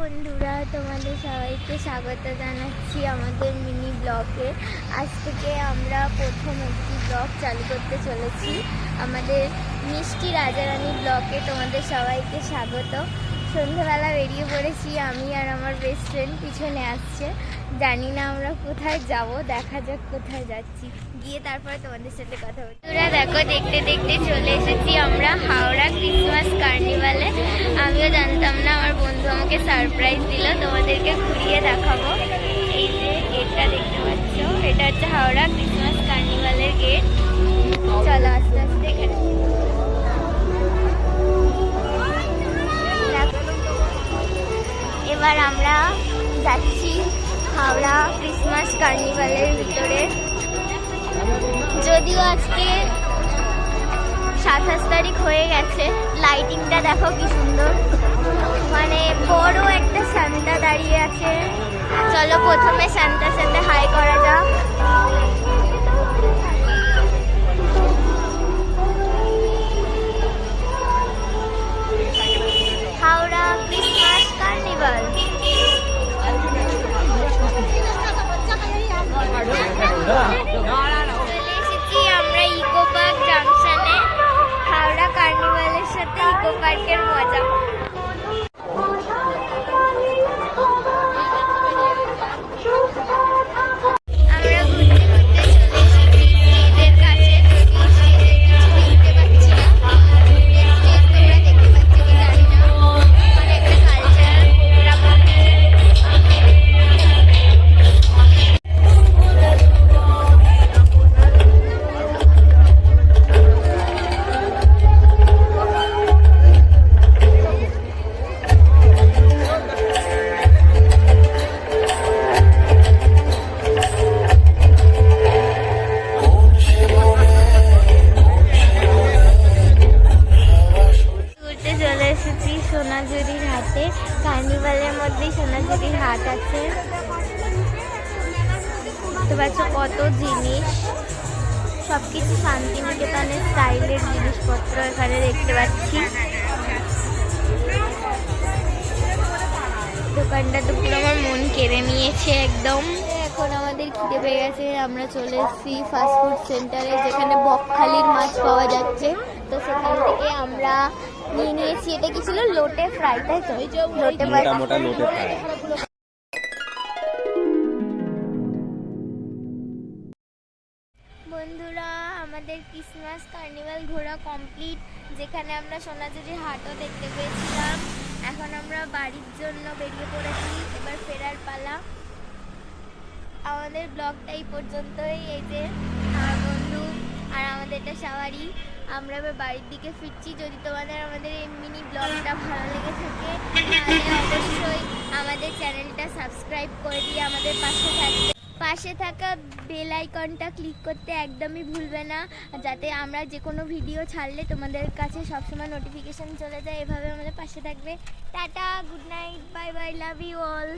বন্ধুরা, তোমাদের সবাইকে স্বাগত জানাচ্ছি আমাদের মিনি ব্লগে। আজ থেকে আমরা প্রথম একটি ব্লগ চালু করতে চলেছি আমাদের মিষ্টি রাজারানী ব্লগে। তোমাদের সবাইকে স্বাগত। সন্ধ্যাবেলা বেরিয়ে পড়েছি, আমি আর আমার বেস্ট ফ্রেন্ড পিছনে আসছে। জানি না আমরা কোথায় যাব, দেখা যাক কোথায় যাচ্ছি, গিয়ে তারপরে তোমাদের সাথে কথা বলছি। তোরা দেখো, দেখতে দেখতে চলে এসেছি আমরা হাওড়া ক্রিসমাস কার্নিভালে। আমিও জানতাম না, আমার বন্ধু আমাকে সারপ্রাইজ দিল, তোমাদেরকে ঘুরিয়ে দেখাবো। এই যে গেটটা দেখতে পাচ্ছ, এটা হচ্ছে হাওড়া ক্রিসমাস কার্নিভালের গেট। চলো আস্তে আস্তে এখানে। এবার আমরা যাচ্ছি হাওড়া ক্রিসমাস কার্নিভালের ভিতরে। যদিও আজকে 27 তারিখ হয়ে গেছে, লাইটিংটা দেখো কি সুন্দর, মানে বড় একটা সান্তা দাঁড়িয়ে আছে। চলো প্রথমে সান্তার সাথে হাই করা যাক। Howrah Christmas carnival. চলে এসেছি আমরা ইকো পার্ক জাংশনে। হাওড়া কার্নিভালের সাথে ইকো পার্কের মজা। আমরা ঘুরতে ঘুরতে চলে এসেছি স্টেজের কাছে। যদিও স্টেজের কিছু দেখতে পাচ্ছি না, স্টেজ তোমরা দেখতে পাচ্ছ কি জানি না। মানে একটা কালচারাল প্রোগ্রাম হচ্ছে। ঘুরতে চলে এসেছি সোনাঝুরির হাটে। কার্নিভালের মধ্যেই সোনাঝুরির হাট আছে। দেখতে পাচ্ছ কত জিনিস, সবকিছু শান্তিনিকেতনের স্টাইলের জিনিসপত্র এখানে দেখতে পাচ্ছি। দোকানটা তো পুরো আমার মন কেড়ে নিয়েছে একদম। এখন আমাদের খিদে পেয়ে গেছে, আমরা চলে এসেছি ফাস্টফুড সেন্টারে, যেখানে বকখালির মাছ পাওয়া যাচ্ছে। তো সেখান থেকে আমরা নিয়ে নিয়েছি, এটা কি ছিল, লোটে ফ্রাই, তাই তো? লোটে ফ্রাই। বন্ধুরা, আমাদের ক্রিসমাস কার্নিভাল ঘোরা কমপ্লিট, যেখানে আমরা সোনাঝুরির হাটও দেখতে পেয়েছিলাম। এখন আমরা বাড়ির জন্য বেরিয়ে পড়েছি, এবার ফেরার পালা। আমাদের ব্লগটা এই পর্যন্তই। এই যে আমার বন্ধু আর আমাদের এটা সাওয়ারি, আমরা এবার বাড়ির দিকে ফিরছি। যদি তোমাদের আমাদের এই মিনি ব্লগটা ভালো লেগে থাকে, তাহলে অবশ্যই আমাদের চ্যানেলটা সাবস্ক্রাইব করে দিয়ে আমাদের পাশে থাকা বেল আইকনটা ক্লিক করতে একদমই ভুলবে না, যাতে আমরা যে কোনো ভিডিও ছাড়লে তোমাদের কাছে সবসময় নোটিফিকেশন চলে যায়। এভাবে আমাদের পাশে থাকবে। Tata, good night, bye bye, love you all.